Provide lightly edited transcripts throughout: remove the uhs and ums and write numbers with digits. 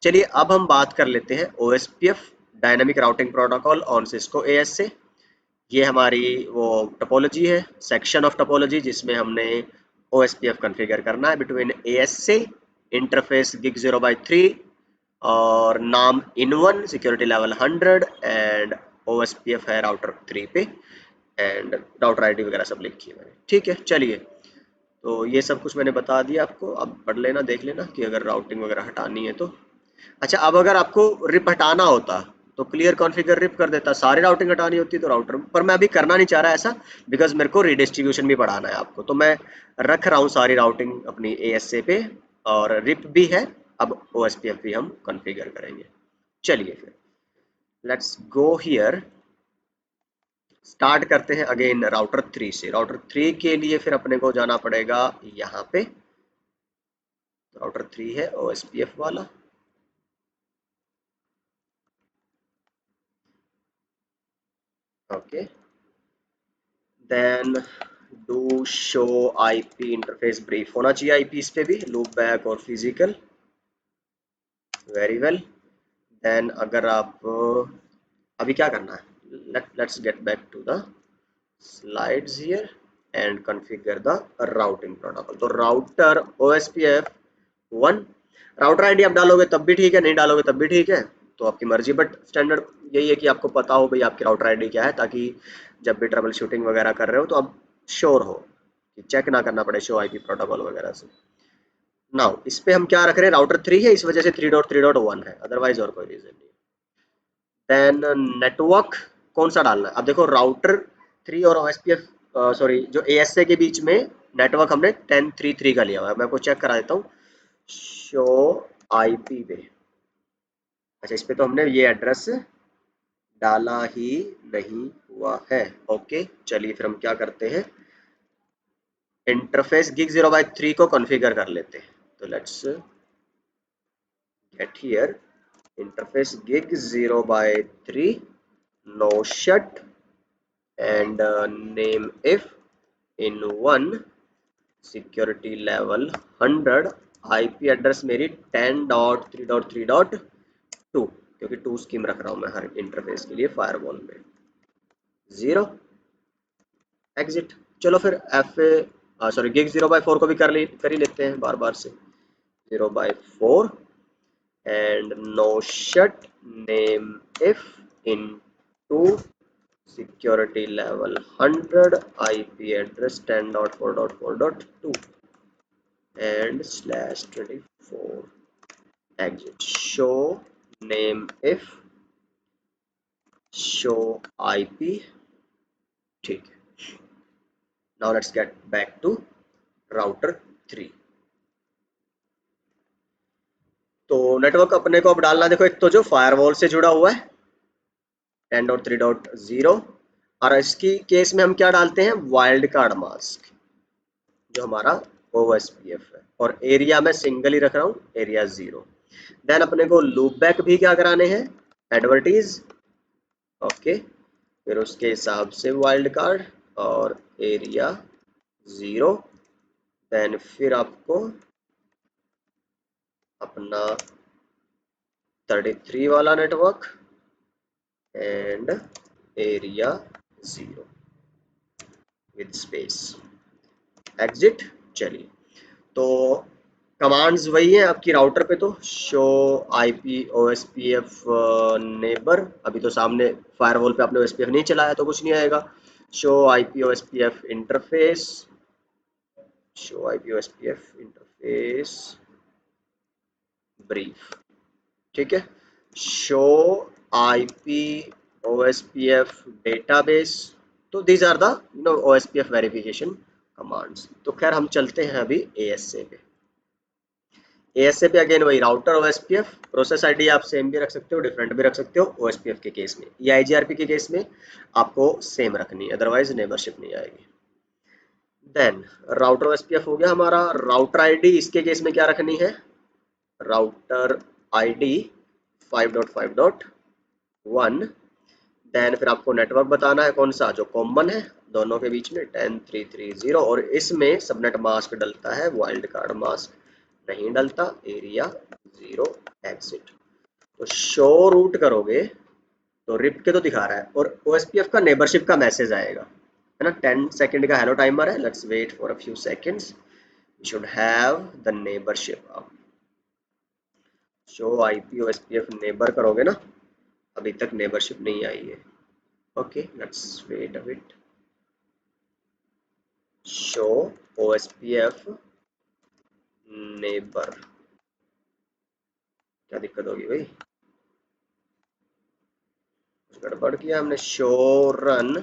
चलिए अब हम बात कर लेते हैं OSPF dynamic routing protocol on Cisco AS से। ये हमारी वो टोपोलॉजी है, सेक्शन ऑफ टोपोलॉजी, जिसमें हमने OSPF कॉन्फ़िगर करना है बिटवीन AS से, इंटरफेस गिग 0/3 और नाम in1 security level 100 and OSPF है राउटर 3 पे एंड राउटर आईडी वगैरह सब लिखी है मैंने। ठीक है, चलिए तो ये सब कुछ मैंने बता दिया आपको। अब पढ़ लेना, देख लेना कि अगर राउटिंग वगैरह हटानी है तो। अच्छा, अब अगर आपको रिप हटाना होता तो क्लियर कॉन्फ़िगर रिप कर देता, सारी राउटिंग हटानी होती तो राउटर, पर मैं अभी करना नहीं चाह रहा ऐसा, बिकॉज मेरे को रिडिस्ट्रीब्यूशन भी पढ़ाना है आपको, तो मैं रख रहा हूँ सारी राउटिंग अपनी ASA पे और रिप भी है। अब OSPF भी हम कॉन्फ़िगर करेंगे। चलिए फिर लेट्स गो हियर, स्टार्ट करते हैं अगेन राउटर 3 से। राउटर 3 के लिए फिर अपने को जाना पड़ेगा यहाँ पे, राउटर 3 है OSPF वाला। Okay, then do show IP interface brief होना चाहिए IP इस पे भी, लूप बैक और फिजिकल। Very well. देन अगर आप अभी क्या करना है, let's get back to the slides here and configure the routing protocol. तो राउटर OSPF 1, राउटर आईडी आप डालोगे तब भी ठीक है, नहीं डालोगे तब भी ठीक है, तो आपकी मर्जी, बट स्टैंडर्ड यही है कि आपको पता हो भाई आपकी राउटर आईडी क्या है, ताकि जब भी ट्रबल शूटिंग वगैरह कर रहे हो तो आप श्योर हो कि चेक ना करना पड़े शो IP प्रोटोकॉल वगैरह से। नाउ इस पे हम क्या रख रहे हैं, राउटर 3 है, इस वजह से 3.3.1 है, अदरवाइज और कोई रीजन नहीं। देन नेटवर्क कौन सा डालना है, अब देखो राउटर 3 और OSPF सॉरी जो ASA के बीच में नेटवर्क हमने 10.3.3 का लिया हुआ है। मैं आपको चेक करा देता हूँ, शो IP पे। अच्छा, इस पे तो हमने ये एड्रेस डाला ही नहीं हुआ है। ओके, चलिए फिर हम क्या करते हैं, इंटरफेस गिग 0/3 को कॉन्फ़िगर कर लेते हैं। तो let's get here, interface gig 0/3 no shut and name if in1 security level 100, IP address मेरी 10.3.3.2, क्योंकि 2 स्कीम रख रहा हूँ मैं हर इंटरफेस के लिए फायरवॉल में। 0 एग्जिट। चलो फिर सॉरी गिग 0/4 को भी कर ही लेते हैं बार बार से, 0/4 and no shut name if in 2 security level 100 IP address 10.4.4.2 and /24 exit show name if show IP। ठीक है, now let's get back to router 3। तो नेटवर्क अपने को अब डालना, देखो एक तो जो फायरवॉल से जुड़ा हुआ है 10.3.0, और इसकी केस में हम क्या डालते हैं, वाइल्ड कार्ड मास्क जो हमारा OSPF है, और एरिया में सिंगल ही रख रहा हूँ, एरिया 0। देन अपने को लूप बैक भी क्या कराने हैं, एडवर्टीज। ओके, फिर उसके हिसाब से वाइल्ड कार्ड और एरिया 0। देन फिर आपको अपना 33 वाला network and area 0 with space exit. चलिए, तो कमांड्स वही है आपकी राउटर पे, तो शो IP OSPF नेबर, अभी तो सामने फायरवॉल पे आपने OSPF नहीं चलाया तो कुछ नहीं आएगा। Show IP OSPF interface, show IP OSPF interface brief. ठीक है, शो IP OSPF डेटाबेस। तो these are the OSPF verification commands. तो खैर हम चलते हैं अभी ASA पे। ASA पे अगेन वही राउटर OSPF, प्रोसेस आईडी आप सेम भी रख सकते हो, डिफरेंट भी रख सकते हो OSPF के केस में, या IGRP के केस में आपको सेम रखनी है, अदरवाइज नेबरशिप नहीं आएगी। देन राउटर OSPF हो गया हमारा। राउटर आईडी इसके केस में क्या रखनी है, राउटर आईडी 5.5.1। देन फिर आपको नेटवर्क बताना है कौन सा, जो कॉमन है दोनों के बीच में 10.3.3.0, और इसमें सबनेट मास्क डलता है, वाइल्ड कार्ड मास्क नहीं डलता, एरिया 0 एग्जिट। तो शो रूट करोगे तो रिप के तो दिखा रहा है और ओएसपीएफ का नेबरशिप का मैसेज आएगा, है ना। 10 सेकंड का हेलो टाइमर है, let's wait for a few seconds, we should have the neighborship. अब शो आईपी ओएसपीएफ नेबर करोगे ना, अभी तक नेबरशिप नहीं आई है। Okay, let's wait a bit. Show OSPF neighbor, क्या दिक्कत होगी भाई, कुछ गड़बड़ किया हमने। Show run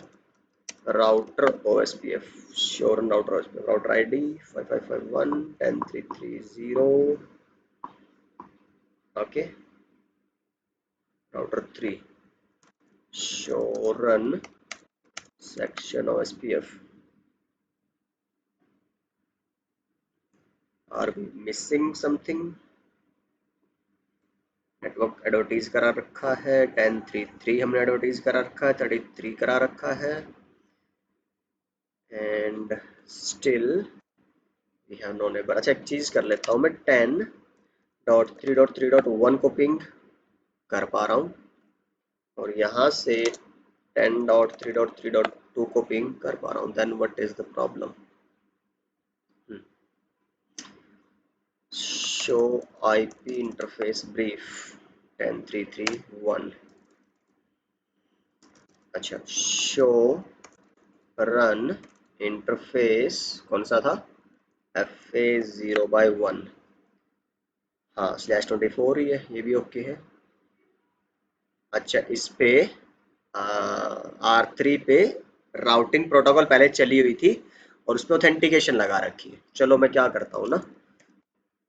router OSPF, show run router OSPF, router ID 5551 10330, okay. Router 3, show run section OSPF. Are we missing something? Network advertise करा रखा है, 1033 हमने एडवर्टीज करा रखा है, 33 करा रखा है, and still we have no neighbor. अच्छा, एक चीज कर लेता हूँ मैं, 10.3.3.1 को पिंग कर पा रहा हूँ और यहाँ से 10.3.3.2 को पिंग कर पा रहा हूँ, then what is the problem? Show IP interface brief 10.3.3.1। अच्छा, शो रन इंटरफेस कौन सा था? FA0/1, हाँ /24 ही है, ये भी ओके है। अच्छा, इस पे R3 पे राउटिंग प्रोटोकॉल पहले चली हुई थी और उस पर ऑथेंटिकेशन लगा रखी है। चलो मैं क्या करता हूँ ना,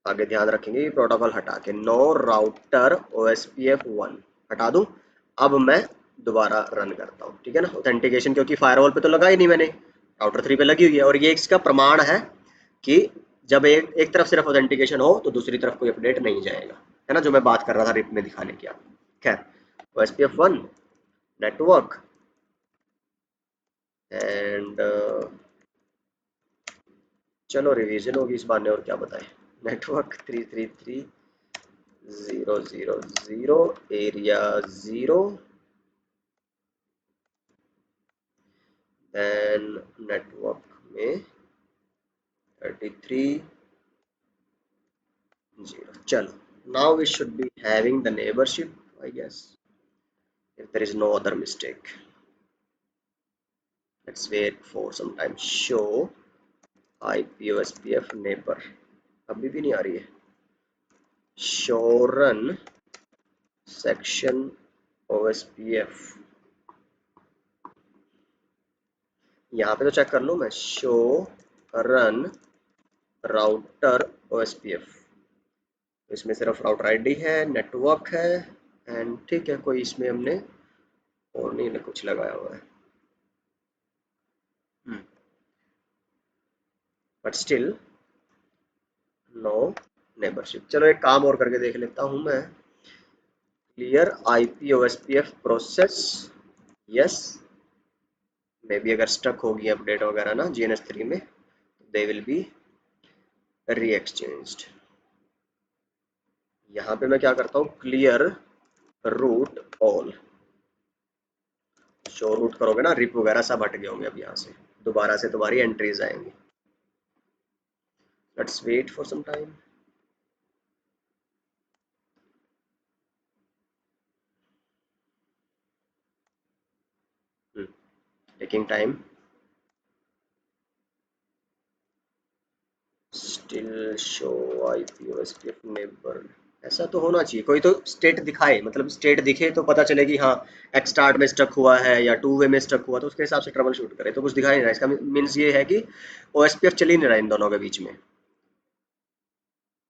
आगे ध्यान रखेंगे, ये प्रोटोकॉल हटा के नो राउटर OSPF1 हटा दूं। अब मैं दोबारा रन करता हूँ, ठीक है ना। ऑथेंटिकेशन क्योंकि फायरवॉल पे तो लगा ही नहीं मैंने, राउटर 3 पे लगी हुई है और ये इसका प्रमाण है कि जब एक एक तरफ सिर्फ ऑथेंटिकेशन हो तो दूसरी तरफ कोई अपडेट नहीं जाएगा, है ना, जो मैं बात कर रहा था रिप में दिखाने की आपको। खैर, OSPF1 नेटवर्क एंड चलो रिवीजन होगी इस बार ने, और क्या बताएं। नेटवर्क 333.0.0.0 एरिया 0, देन नेटवर्क में 33.0। चलो, now we should be having the neighborship, I guess, if there is no other mistake. Let's wait for some time. Show IPOSPF neighbor, अभी भी नहीं आ रही है। Show run section OSPF, यहाँ पे तो चेक कर लूँ मैं। शो रन राउटर OSPF, इसमें सिर्फ राउटर आईडी है, नेटवर्क है, एंड ठीक है, कोई इसमें हमने और नहीं कुछ लगाया हुआ है, बट स्टिल नो नेबरशिप। चलो एक काम और करके देख लेता हूँ मैं। Clear IP OSPF process, yes. Maybe अगर स्टक होगी अपडेट वगैरह ना GNS3 में, they will be reexchanged. यहाँ पे मैं क्या करता हूँ, clear route all. Show route करोगे ना, रिप वगैरह सब हट गए होंगे अब यहाँ से, दोबारा से तुम्हारी एंट्रीज आएंगी। Let's wait for some time. Taking time, still show IP OSPF neighbor. ऐसा तो होना चाहिए, कोई तो स्टेट दिखाए, मतलब स्टेट दिखे तो पता चले कि हाँ एक्स स्टार्ट में स्टक हुआ है या 2 वे में स्टक हुआ, तो उसके हिसाब से ट्रबल शूट करे। तो कुछ दिखाई नहीं रहा, इसका मीन्स ये है कि ओएसपीएफ चल ही नहीं रहा इन दोनों के बीच में,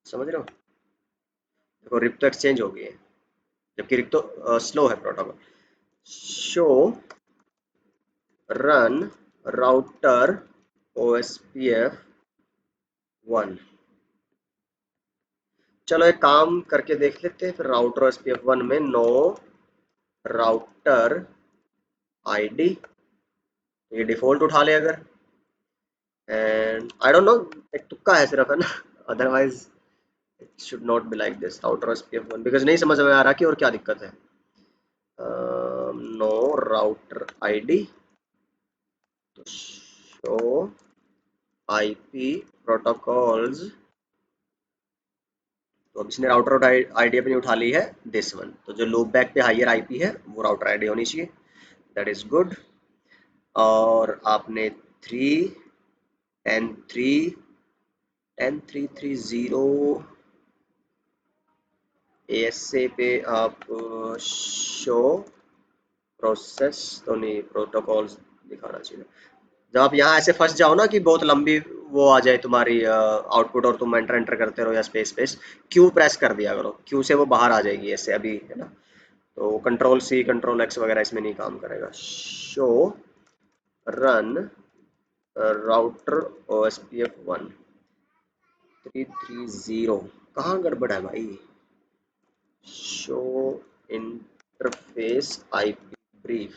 समझ रहे हो। देखो रिप तो एक्सचेंज हो गई है, जबकि रिप तो स्लो है protocol. Show run router OSPF1, चलो एक काम करके देख लेते हैं फिर। राउटर OSPF1 में नो राउटर आईडी, ये डिफॉल्ट उठा ले अगर, एंड आई डोंट नो, एक तुक्का है सिर्फ, है ना, otherwise it should not be like this router SPF1 because नहीं समझ में आ रहा कि और क्या दिक्कत है। नो राउटर आईडी तो शो आईपी प्रोटोकॉल्स, तो अब इसने राउटर आईडी अपनी उठा ली है दिस वन, तो जो लूप बैक पे हायर आईपी है वो राउटर आईडी होनी चाहिए, दैट इज गुड। और आपने 3 10 3 10 3 3 0 ASA पे आप शो प्रोसेस तो नहीं प्रोटोकॉल्स दिखाना चाहिए। जब आप यहाँ ऐसे फंस जाओ ना कि बहुत लंबी वो आ जाए तुम्हारी आउटपुट और तुम एंटर एंटर करते रहो या स्पेस स्पेस, क्यू प्रेस कर दिया करो, क्यू से वो बाहर आ जाएगी ऐसे अभी है ना। तो Ctrl+C Ctrl+X वगैरह इसमें नहीं काम करेगा। शो रन राउटर OSPF1 330 कहाँ गड़बड़ है भाई। शो इंटरफेस IP ब्रीफ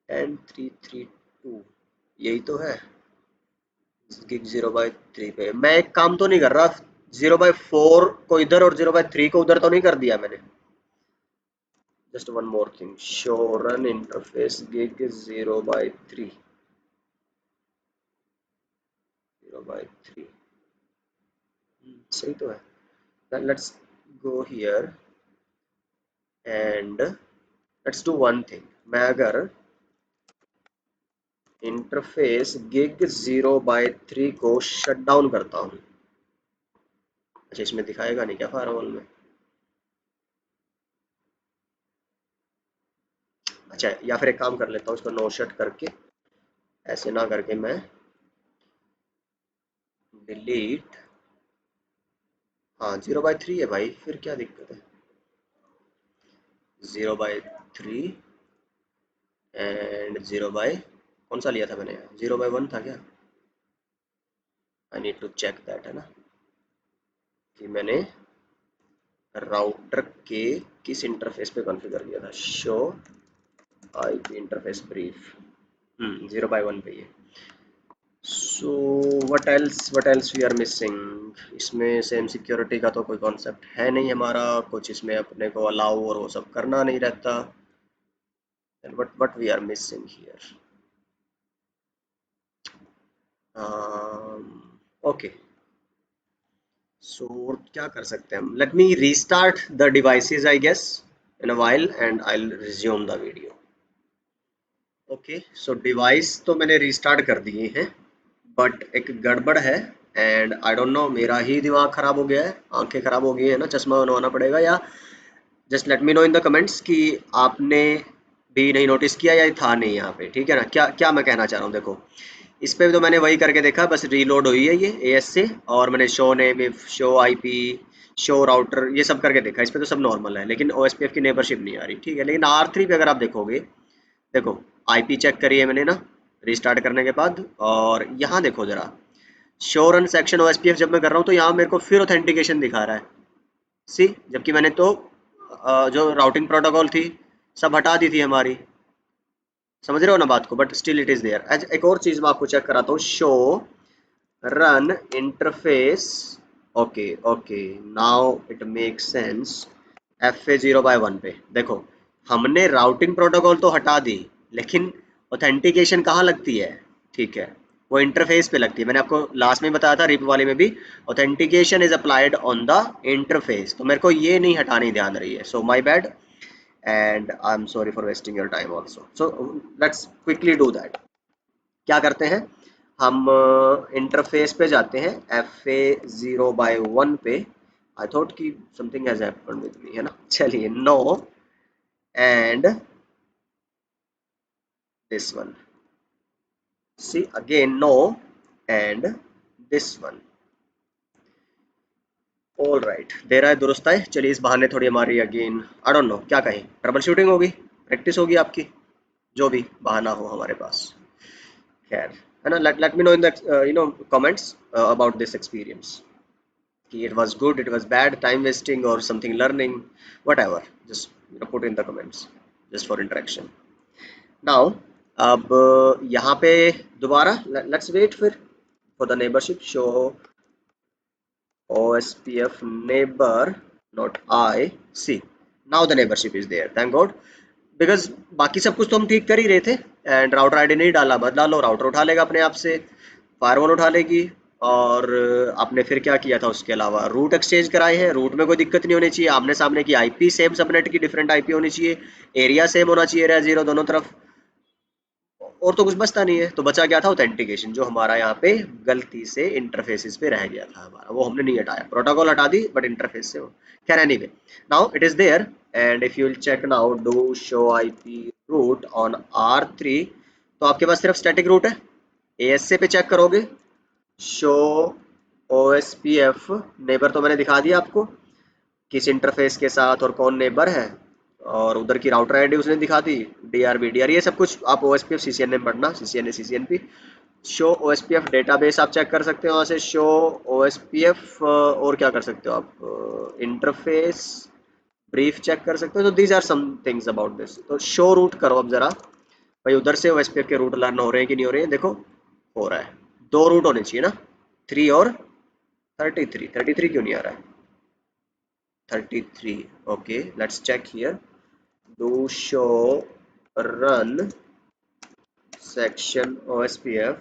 10332 यही तो है। गिग 0/3 पे मैं एक काम तो नहीं कर रहा, 0/4 को इधर और 0/3 को उधर तो नहीं कर दिया मैंने। Just one more thing, show run interface gig 0/3 0/3 सही तो है। Let's go here and let's do one thing. मैं अगर इंटरफेस गिग 0/3 को शट डाउन करता हूँ, अच्छा इसमें दिखाएगा नहीं क्या फायरवॉल में। अच्छा या फिर एक काम कर लेता हूँ, इसको नो शट करके ऐसे ना करके मैं डिलीट, हाँ 0/3 है भाई, फिर क्या दिक्कत है। 0/3 एंड 0 बाय कौन सा लिया था मैंने, 0/1 था क्या। I need to check that है ना कि मैंने राउटर के किस इंटरफेस पे कॉन्फ़िगर किया था। शो आईपी इंटरफेस ब्रीफ 0/1 पे ये। So what else we are missing. इसमें सेम सिक्योरिटी का तो कोई कॉन्सेप्ट है नहीं हमारा, कुछ इसमें अपने को अलाउ और वो सब करना नहीं रहता। and what we are missing here, okay, so क्या कर सकते हैं हम, let me restart the devices I guess in a while and I'll resume the video। okay, so device तो मैंने restart कर दिए हैं बट एक गड़बड़ है एंड आई डोंट नो मेरा ही दिमाग खराब हो गया है, आंखें खराब हो गई है ना, चश्मा बनवाना पड़ेगा, या just let me know in the comments कि आपने भी नहीं नोटिस किया या था नहीं यहाँ पे, ठीक है ना। क्या क्या मैं कहना चाह रहा हूँ, देखो इस पे भी तो मैंने वही करके देखा, बस रीलोड हुई है ये AS से, और मैंने show name if show IP show router ये सब करके देखा, इस पे तो सब नॉर्मल है, लेकिन OSPF की नेबरशिप नहीं आ रही, ठीक है। लेकिन R3 पे अगर आप देखोगे, देखो IP चेक करिए मैंने ना रिस्टार्ट करने के बाद, और यहाँ देखो जरा शो रन सेक्शन OSPF जब मैं कर रहा हूँ तो यहाँ मेरे को फिर ऑथेंटिकेशन दिखा रहा है, सी, जबकि मैंने तो जो राउटिंग प्रोटोकॉल थी सब हटा दी थी हमारी, समझ रहे हो ना बात को, but still it is there. एक और चीज मैं आपको चेक कराता हूँ, show run interface, okay okay now it make sense. FA 0/1 पे देखो हमने राउटिंग प्रोटोकॉल तो हटा दी, लेकिन ऑथेंटिकेशन कहाँ लगती है, ठीक है, वो इंटरफेस पे लगती है। मैंने आपको लास्ट में बताया था रिप वाले में भी, authentication is applied on the interface, तो मेरे को ये नहीं हटानी ध्यान रही है, so my bad and I'm sorry for wasting your time also, so let's quickly do that। क्या करते हैं हम, इंटरफेस पे जाते हैं FA 0/1 पे। आई थॉट कि something has happened with me है ना, चलिए no and this one, see again no and this one, all right दे रहा है दुरुस्त है। चलिए इस बहाने थोड़ी हमारी अगेन आई डोंट नो क्या कहें, ट्रबल शूटिंग होगी, प्रैक्टिस होगी आपकी, जो भी बहाना हो हमारे पास, खैर है ना। Let me know in the comments about this experience कि it was good, it was bad, time wasting or something learning, whatever, just put in the comments just for interaction। now अब यहाँ पे दोबारा let's wait फिर for the neighborship show OSPF neighbor, not I, see. Now the neighborship is there, thank God. Because बाकी सब कुछ तो हम ठीक कर ही रहे थे एंड राउटर आईडी नहीं डाला, बदला लो, राउटर उठा लेगा अपने आप से, फायरवॉल उठा लेगी। और आपने फिर क्या किया था उसके अलावा, रूट एक्सचेंज कराए हैं, रूट में कोई दिक्कत नहीं होनी चाहिए, आमने सामने की आईपी सेम सबनेट की डिफरेंट आईपी होनी चाहिए, एरिया सेम होना चाहिए, रहा जीरो दोनों तरफ, और तो कुछ बचता नहीं है। तो बचा क्या था, ऑथेंटिकेशन, जो हमारा यहाँ पे गलती से इंटरफेसिस पे रह गया था हमारा, वो हमने नहीं हटाया, प्रोटोकॉल हटा दी बट इंटरफेस से हो। खैर anyway, now it is there and if you will check now do show IP route on R3, तो आपके पास सिर्फ स्टैटिक रूट है। ASA पे चेक करोगे, शो OSPF नेबर तो मैंने दिखा दिया आपको, किस इंटरफेस के साथ और कौन नेबर है, और उधर की राउटर आईडी उसने दिखा दी, DRB ये सब कुछ आप OSPF CCN में पढ़ना, CCNA CCNP। Show OSPF database आप चेक कर सकते हो वहाँ से, शो OSPF और क्या कर सकते हो आप, इंटरफेस ब्रीफ चेक कर सकते हो। तो these are some things about this. तो शो रूट करो अब जरा, भाई उधर से OSPF के रूट लर्न हो रहे हैं कि नहीं हो रहे हैं, देखो हो रहा है। दो रूट होने चाहिए ना, 3 और 33, 33 क्यों नहीं आ रहा है, 33, okay, let's check here, do show run section OSPF,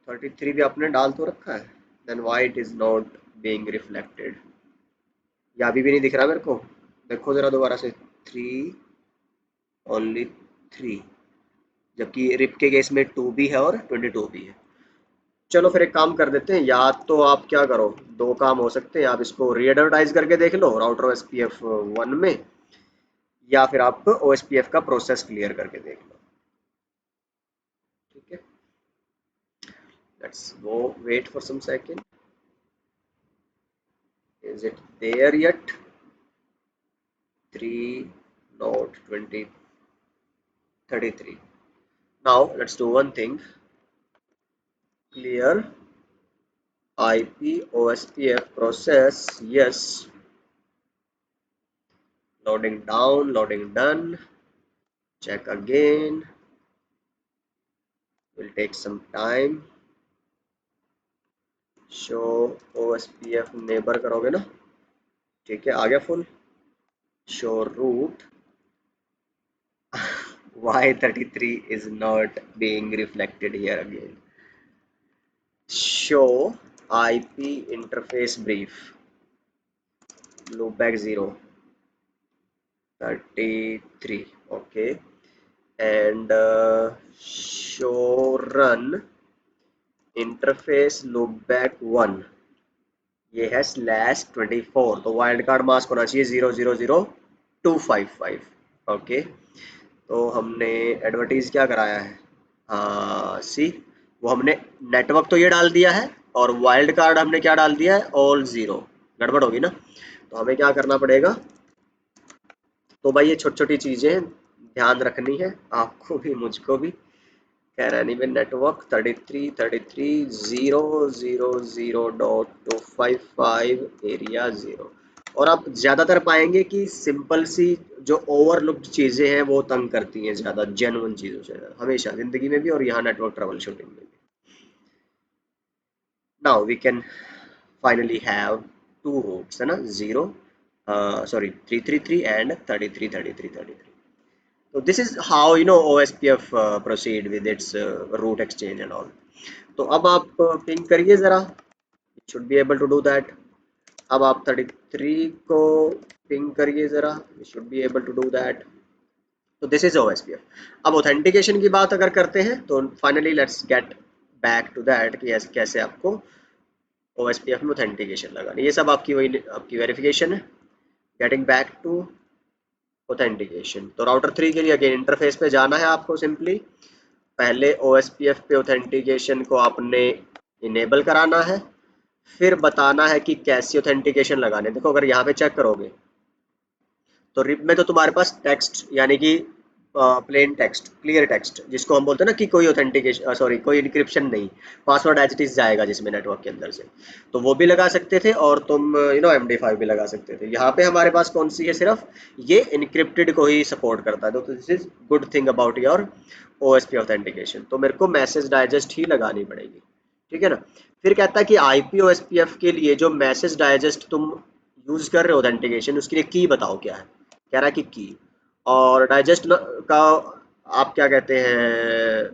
33 भी आपने डाल तो रखा है, then why it is not being reflected, या अभी भी नहीं दिख रहा मेरे को, देखो जरा दोबारा से, 3, only 3, जबकि रिप के केस में 2 भी है और 22 भी है। चलो फिर एक काम कर देते हैं, या तो आप क्या करो, दो काम हो सकते हैं, आप इसको री एडवर्टाइज करके देख लो राउटर OSPF 1 में, या फिर आप OSPF का प्रोसेस क्लियर करके देख लो, ठीक है। Let's go, wait for some second, is it there yet, 3 note 20 33। Now let's do one thing, clear IP OSPF process, yes, loading down, loading done, check again, will take some time, show OSPF neighbor करोगे ना, ठीक है, आ गया full, show route, why 33 is not being reflected here again, show IP interface brief, loopback 0, 33, okay, and show run interface loopback 1, ये है /24, तो wild card mask होना चाहिए 000255, ओके। तो हमने एडवर्टीज क्या कराया है, हाँ सी, वो हमने नेटवर्क तो ये डाल दिया है, और वाइल्ड कार्ड हमने क्या डाल दिया है, ऑल 0, गड़बड़ होगी ना। तो हमें क्या करना पड़ेगा, तो भाई ये छोटी छोटी चीजें ध्यान रखनी है आपको भी मुझको भी। खैर एनीवे, नेटवर्क 33 000.255 एरिया 0, और आप ज़्यादातर पाएंगे कि सिंपल सी जो ओवरलुक्ड चीज़ें हैं वो तंग करती हैं ज़्यादा, जेन्युइन चीज़ों से हमेशा ज़िंदगी में भी और यहाँ नेटवर्क ट्रबल शूटिंग में भी। Now we can finally have two routes, है ना, 0, sorry 333 and 33 33 33। So this is how OSPF proceed with its route exchange and all. तो अब आप पिंग करिए ज़रा, should be able to do that। अब आप 33 को पिंग करिए ज़रा, should be able to do that। तो दिस इज OSPF। अब ऑथेंटिकेशन की बात अगर करते हैं तो finally let's get back to that कि कैसे आपको OSPF में ऑथेंटिकेशन लगानी, ये सब आपकी वही आपकी वेरिफिकेशन है। गेटिंग बैक टू ऑथेंटिकेशन, तो राउटर 3 के लिए अगेन इंटरफेस पे जाना है आपको, सिंपली पहले OSPF पे ऑथेंटिकेशन को आपने इनेबल कराना है, फिर बताना है कि कैसी ऑथेंटिकेशन लगाने। देखो अगर यहाँ पे चेक करोगे तो रिप में तो तुम्हारे पास टेक्स्ट यानी कि प्लेन टेक्स्ट, क्लियर टेक्स्ट, जिसको हम बोलते हैं ना कि कोई ऑथेंटिकेशन, सॉरी कोई इनक्रिप्शन नहीं, पासवर्ड एज इट इज जाएगा जिसमें नेटवर्क के अंदर से, तो वो भी लगा सकते थे, और तुम MD5 भी लगा सकते थे। यहाँ पे हमारे पास कौन सी है, सिर्फ ये इनक्रिप्टेड को ही सपोर्ट करता है, तो this is good thing about your OSP authentication. तो मेरे को मैसेज डाइजेस्ट ही लगानी पड़ेगी, ठीक है ना। फिर कहता है कि आईपी ओएसपीएफ के लिए जो मैसेज डाइजेस्ट तुम यूज कर रहे हो ऑथेंटिकेशन, उसके लिए की बताओ क्या है। कह रहा है कि की, और डाइजेस्ट का आप क्या कहते हैं,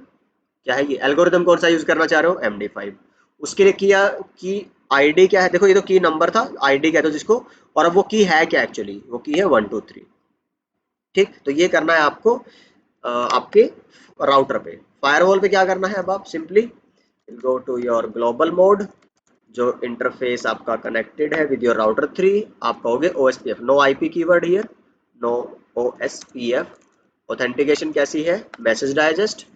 क्या है ये एल्गोरिदम कौन सा यूज करना चाह रहे हो, MD5। उसके लिए किया की आईडी क्या है, देखो ये तो की नंबर था, आईडी कहते हो जिसको, और अब वो की है क्या, एक्चुअली वो की है 123। ठीक, तो ये करना है आपको आपके राउटर पे। फायरवॉल पे क्या करना है, अब आप simply go to your global mode, जो इंटरफेस आपका कनेक्टेड है विद योर राउटर 3, आप कहोगे OSPF, no IP keyword here, no OSPF। Authentication कैसी है, मैसेज डाइजेस्ट।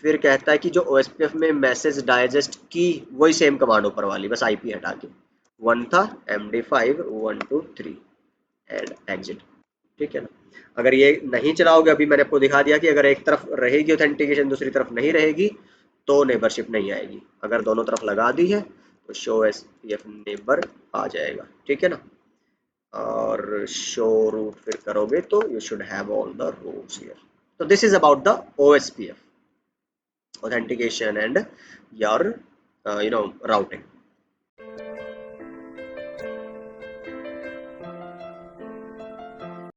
फिर कहता है कि जो OSPF में मैसेज डाइजेस्ट की, वही सेम कमांड ऊपर वाली, बस आईपी हटा के, वन था MD5 123 एंड एग्जिट। ठीक है ना। अगर ये नहीं चलाओगे, अभी मैंने आपको दिखा दिया कि अगर एक तरफ रहेगी ऑथेंटिकेशन, दूसरी तरफ नहीं रहेगी, तो नेबरशिप नहीं आएगी। अगर दोनों तरफ लगा दी है तो शो एसपीएफ नेबर आ जाएगा। ठीक है ना। और शो रूट फिर करोगे तो you should have all the routes here. तो this is about the OSPF, authentication and your routing।